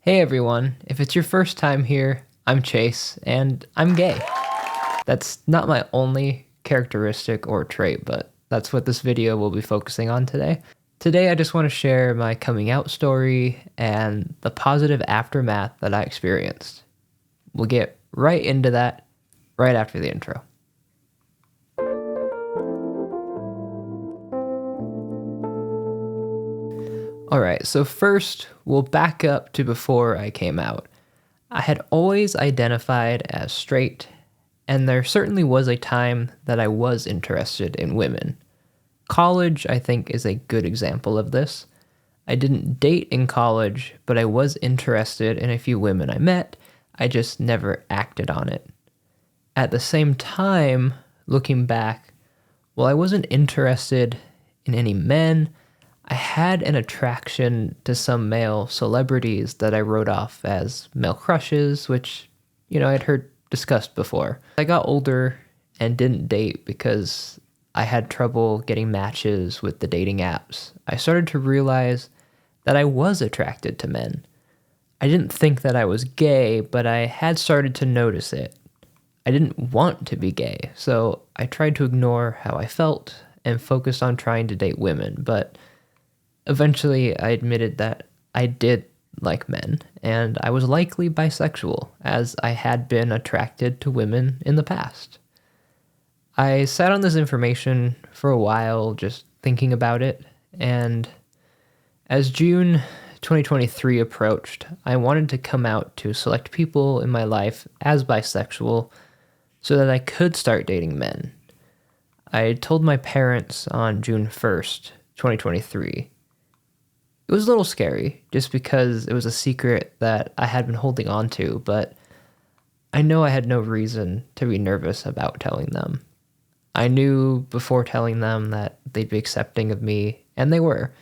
Hey everyone, if it's your first time here, I'm Chase, and I'm gay. That's not my only characteristic or trait, but that's what this video will be focusing on today. Today I just want to share my coming out story and the positive aftermath that I experienced. We'll get right into that right after the intro. Alright, so first we'll back up to before I came out. I had always identified as straight, and there certainly was a time that I was interested in women. College, I think, is a good example of this. I didn't date in college, but I was interested in a few women I met. I just never acted on it. At the same time, looking back, while I wasn't interested in any men, I had an attraction to some male celebrities that I wrote off as male crushes, which, I'd heard discussed before. I got older and didn't date because I had trouble getting matches with the dating apps. I started to realize that I was attracted to men. I didn't think that I was gay, but I had started to notice it. I didn't want to be gay, so I tried to ignore how I felt and focused on trying to date women, but eventually I admitted that I did like men, and I was likely bisexual, as I had been attracted to women in the past. I sat on this information for a while, just thinking about it, and as June 2023 approached, I wanted to come out to select people in my life as bisexual so that I could start dating men. I told my parents on June 1st, 2023. It was a little scary, just because it was a secret that I had been holding on to, but I know I had no reason to be nervous about telling them. I knew before telling them that they'd be accepting of me, and they were.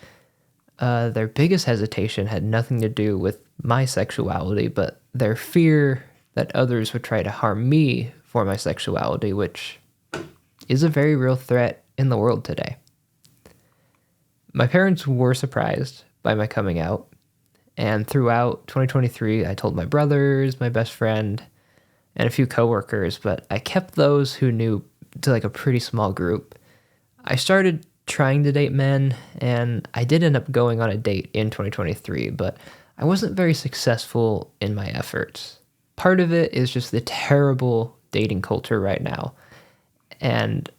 Their biggest hesitation had nothing to do with my sexuality, but their fear that others would try to harm me for my sexuality, which is a very real threat in the world today. My parents were surprised by my coming out, and throughout 2023, I told my brothers, my best friend, and a few coworkers, but I kept those who knew to like a pretty small group. I started trying to date men, and I did end up going on a date in 2023, but I wasn't very successful in my efforts. Part of it is just the terrible dating culture right now, and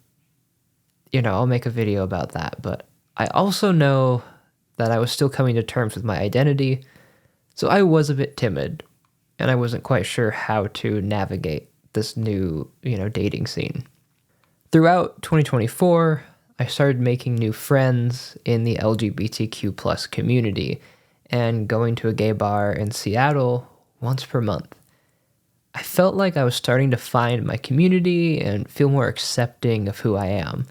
I'll make a video about that, but I also know that I was still coming to terms with my identity, so I was a bit timid, and I wasn't quite sure how to navigate this new, dating scene. Throughout 2024, I started making new friends in the LGBTQ plus community and going to a gay bar in Seattle once per month. I felt like I was starting to find my community and feel more accepting of who I am.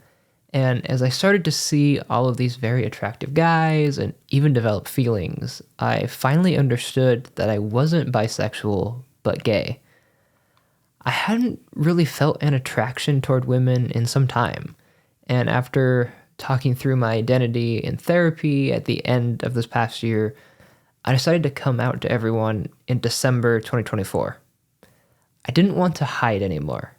And as I started to see all of these very attractive guys and even develop feelings, I finally understood that I wasn't bisexual, but gay. I hadn't really felt an attraction toward women in some time. And after talking through my identity in therapy at the end of this past year, I decided to come out to everyone in December 2024. I didn't want to hide anymore.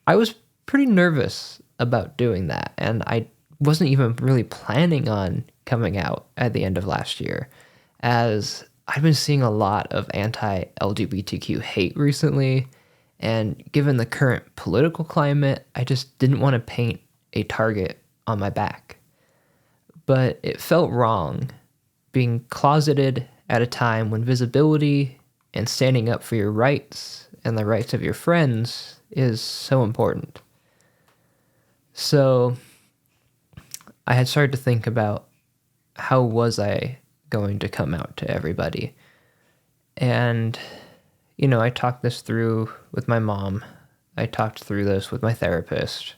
I was pretty nervous about doing that, and I wasn't even really planning on coming out at the end of last year, as I've been seeing a lot of anti-LGBTQ hate recently, and given the current political climate, I just didn't want to paint a target on my back. But it felt wrong being closeted at a time when visibility and standing up for your rights and the rights of your friends is so important. So I had started to think about how was I going to come out to everybody. And, I talked this through with my mom. I talked through this with my therapist.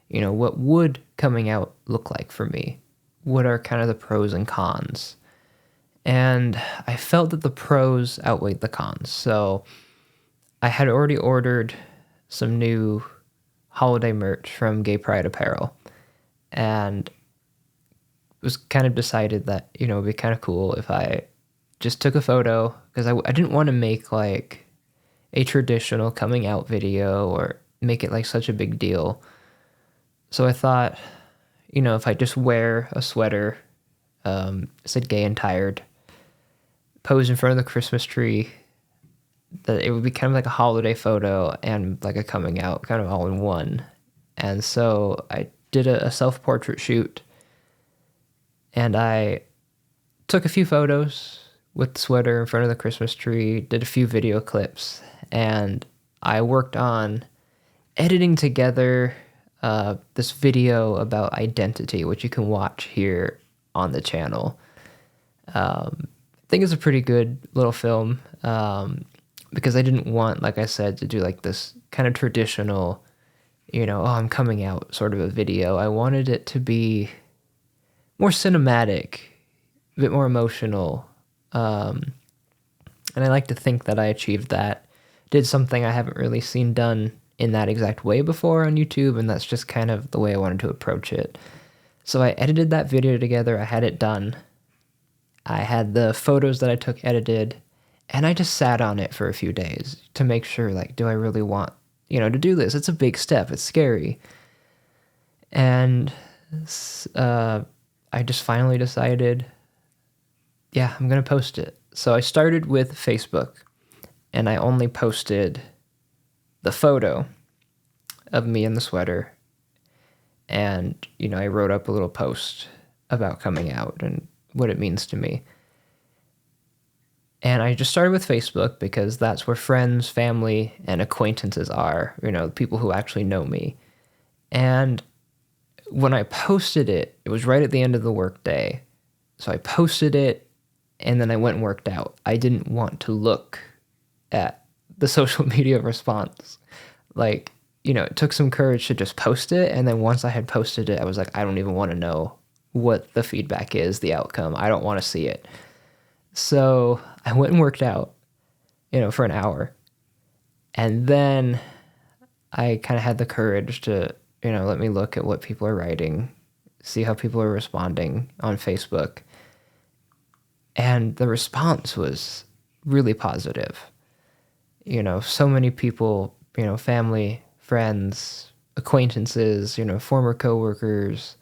What would coming out look like for me? What are kind of the pros and cons? And I felt that the pros outweighed the cons. So I had already ordered some new holiday merch from Gay Pride Apparel, and it was kind of decided that, it'd be kind of cool if I just took a photo because I didn't want to make like a traditional coming out video or make it like such a big deal. So I thought, if I just wear a sweater, said gay and tired, pose in front of the Christmas tree, that it would be kind of like a holiday photo and like a coming out kind of all in one. And so I did a self-portrait shoot, and I took a few photos with the sweater in front of the Christmas tree, did a few video clips, and I worked on editing together this video about identity, which you can watch here on the channel. I think it's a pretty good little film because I didn't want, like I said, to do like this kind of traditional, oh, I'm coming out sort of a video. I wanted it to be more cinematic, a bit more emotional. And I like to think that I achieved that. Did something I haven't really seen done in that exact way before on YouTube, and that's just kind of the way I wanted to approach it. So I edited that video together. I had it done. I had the photos that I took edited, and I just sat on it for a few days to make sure, like, do I really want, to do this? It's a big step. It's scary. And I just finally decided, yeah, I'm going to post it. So I started with Facebook, and I only posted the photo of me in the sweater. And, I wrote up a little post about coming out and what it means to me. And I just started with Facebook because that's where friends, family, and acquaintances are, people who actually know me. And when I posted it, it was right at the end of the workday. So I posted it, and then I went and worked out. I didn't want to look at the social media response. Like, it took some courage to just post it. And then once I had posted it, I was like, I don't even want to know what the feedback is, the outcome. I don't want to see it. So I went and worked out, for an hour. And then I kind of had the courage to, let me look at what people are writing, see how people are responding on Facebook. And the response was really positive. So many people, family, friends, acquaintances, former coworkers,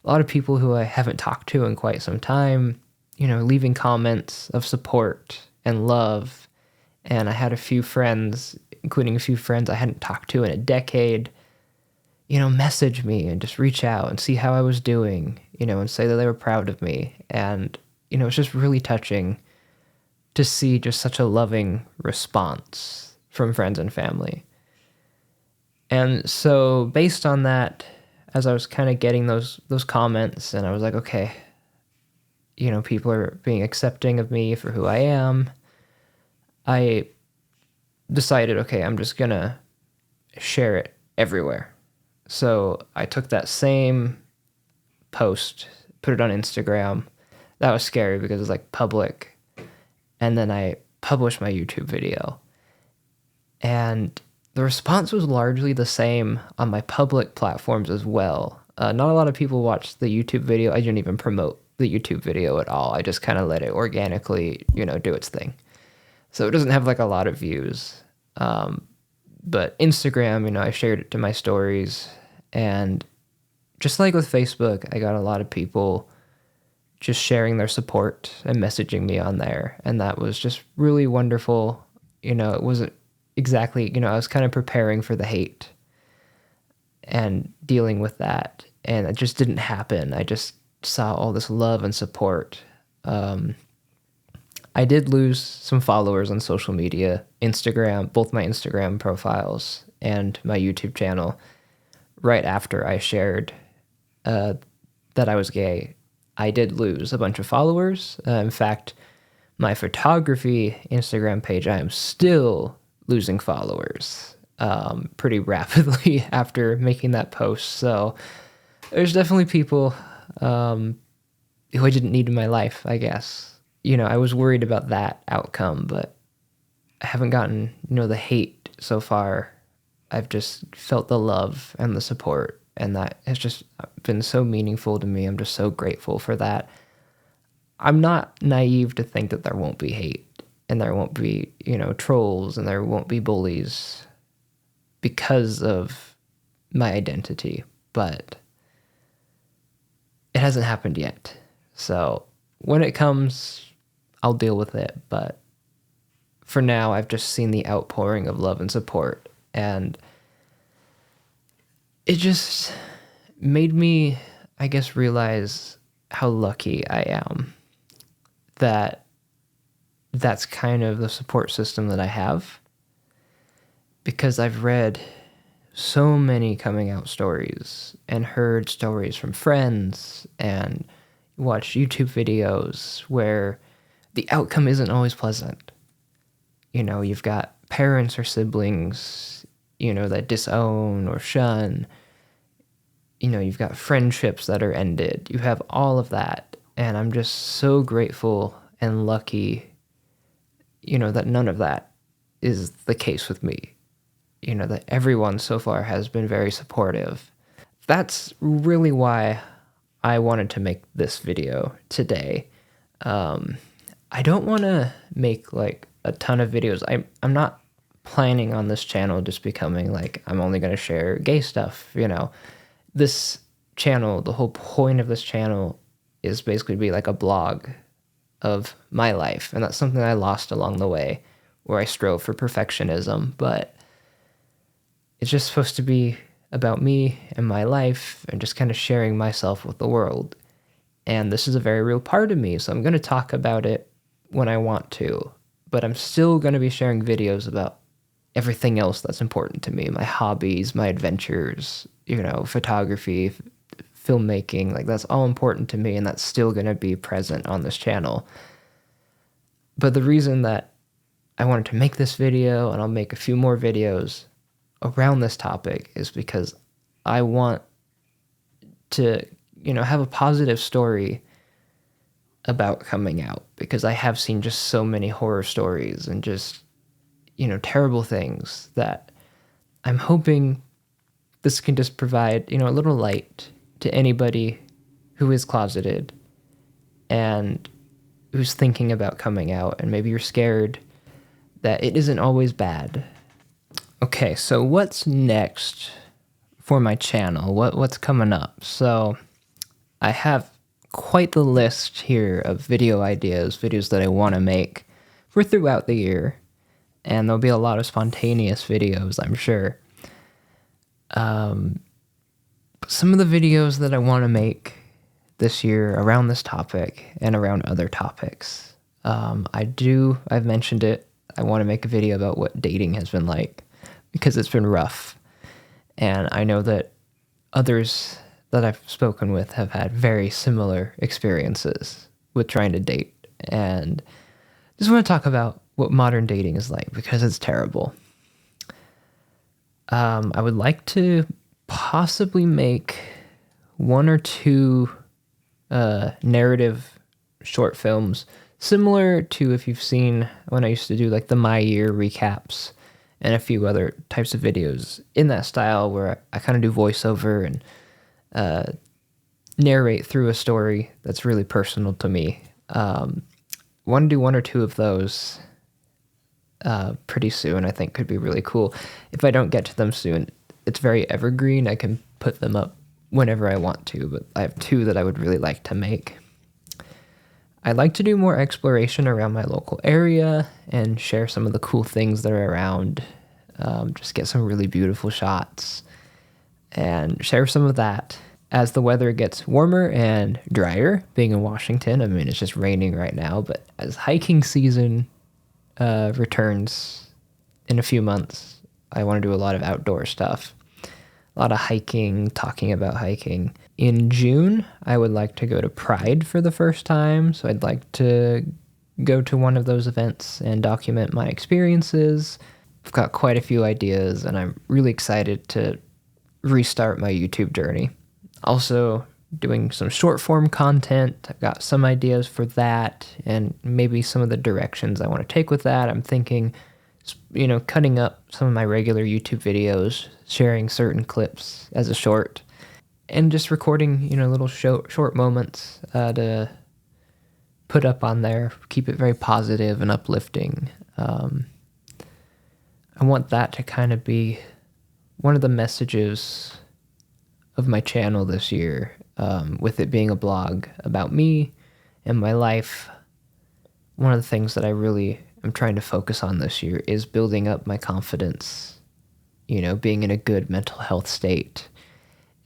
a lot of people who I haven't talked to in quite some time, leaving comments of support and love. And I had a few friends, including a few friends I hadn't talked to in a decade, message me and just reach out and see how I was doing, and say that they were proud of me. And, it's just really touching to see just such a loving response from friends and family. And so based on that, as I was kind of getting those comments, and I was like, okay, people are being accepting of me for who I am, I decided, okay, I'm just going to share it everywhere. So I took that same post, put it on Instagram. That was scary because it was like public. And then I published my YouTube video. And the response was largely the same on my public platforms as well. Not a lot of people watched the YouTube video. I didn't even promote the YouTube video at all. I just kind of let it organically, do its thing. So it doesn't have like a lot of views. But Instagram, I shared it to my stories. And just like with Facebook, I got a lot of people just sharing their support and messaging me on there. And that was just really wonderful. It wasn't exactly, I was kind of preparing for the hate and dealing with that. And it just didn't happen. I just saw all this love and support. I did lose some followers on social media, Instagram, both my Instagram profiles and my YouTube channel, right after I shared that I was gay. I did lose a bunch of followers. In fact, my photography Instagram page, I am still losing followers pretty rapidly after making that post. So there's definitely people who I didn't need in my life, I guess. I was worried about that outcome, but I haven't gotten, the hate so far. I've just felt the love and the support, and that has just been so meaningful to me. I'm just so grateful for that. I'm not naive to think that there won't be hate and there won't be, trolls and there won't be bullies because of my identity, but it hasn't happened yet. So when it comes, I'll deal with it. But for now, I've just seen the outpouring of love and support, and it just made me, I guess, realize how lucky I am that that's kind of the support system that I have, because I've read so many coming out stories and heard stories from friends and watched YouTube videos where the outcome isn't always pleasant. You've got parents or siblings, that disown or shun. You've got friendships that are ended. You have all of that. And I'm just so grateful and lucky, that none of that is the case with me. That everyone so far has been very supportive. That's really why I wanted to make this video today. I don't want to make like a ton of videos. I'm not planning on this channel just becoming like, I'm only going to share gay stuff, This channel, the whole point of this channel is basically to be like a blog of my life. And that's something I lost along the way, where I strove for perfectionism, but it's just supposed to be about me and my life and just kind of sharing myself with the world. And this is a very real part of me, so I'm going to talk about it when I want to, but I'm still going to be sharing videos about everything else that's important to me, my hobbies, my adventures, photography, filmmaking, like that's all important to me, and that's still going to be present on this channel. But the reason that I wanted to make this video, and I'll make a few more videos around this topic, is because I want to, have a positive story about coming out, because I have seen just so many horror stories and just, terrible things that I'm hoping this can just provide, a little light to anybody who is closeted and who's thinking about coming out, and maybe you're scared that it isn't always bad. Okay, so what's next for my channel? What's coming up? So I have quite the list here of video ideas, videos that I want to make for throughout the year, and there'll be a lot of spontaneous videos, I'm sure. Some of the videos that I want to make this year around this topic and around other topics. I've mentioned it, I want to make a video about what dating has been like, because it's been rough. And I know that others that I've spoken with have had very similar experiences with trying to date. And just want to talk about what modern dating is like, because it's terrible. I would like to possibly make one or two narrative short films, similar to if you've seen when I used to do like the My Year recaps and a few other types of videos in that style, where I kind of do voiceover and narrate through a story that's really personal to me. Want to do one or two of those pretty soon. I think could be really cool. If I don't get to them soon, it's very evergreen. I can put them up whenever I want to, but I have two that I would really like to make. I'd like to do more exploration around my local area and share some of the cool things that are around. Just get some really beautiful shots and share some of that as the weather gets warmer and drier. Being in Washington, I mean, it's just raining right now, but as hiking season returns in a few months, I want to do a lot of outdoor stuff. A lot of hiking, talking about hiking. In June, I would like to go to Pride for the first time, so I'd like to go to one of those events and document my experiences. I've got quite a few ideas, and I'm really excited to restart my YouTube journey. Also, doing some short form content. I've got some ideas for that, and maybe some of the directions I want to take with that. I'm thinking, cutting up some of my regular YouTube videos, sharing certain clips as a short, and just recording, little short moments to put up on there, keep it very positive and uplifting. I want that to kind of be one of the messages of my channel this year, with it being a blog about me and my life. One of the things that I really am trying to focus on this year is building up my confidence, being in a good mental health state,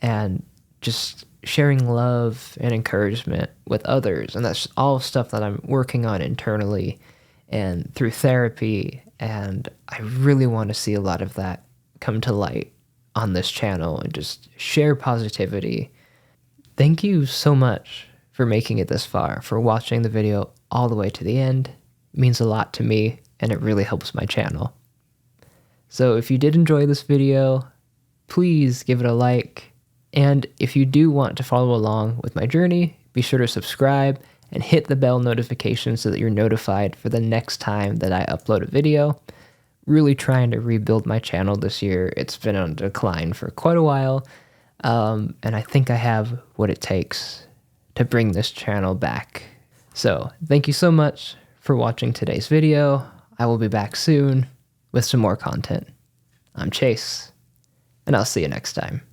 and just sharing love and encouragement with others. And that's all stuff that I'm working on internally and through therapy. And I really want to see a lot of that come to light on this channel and just share positivity. Thank you so much for making it this far, for watching the video all the way to the end. It means a lot to me, and it really helps my channel. So if you did enjoy this video, please give it a like. And if you do want to follow along with my journey, be sure to subscribe and hit the bell notification so that you're notified for the next time that I upload a video. Really trying to rebuild my channel this year. It's been on decline for quite a while, and I think I have what it takes to bring this channel back. So thank you so much for watching today's video. I will be back soon with some more content. I'm Chase, and I'll see you next time.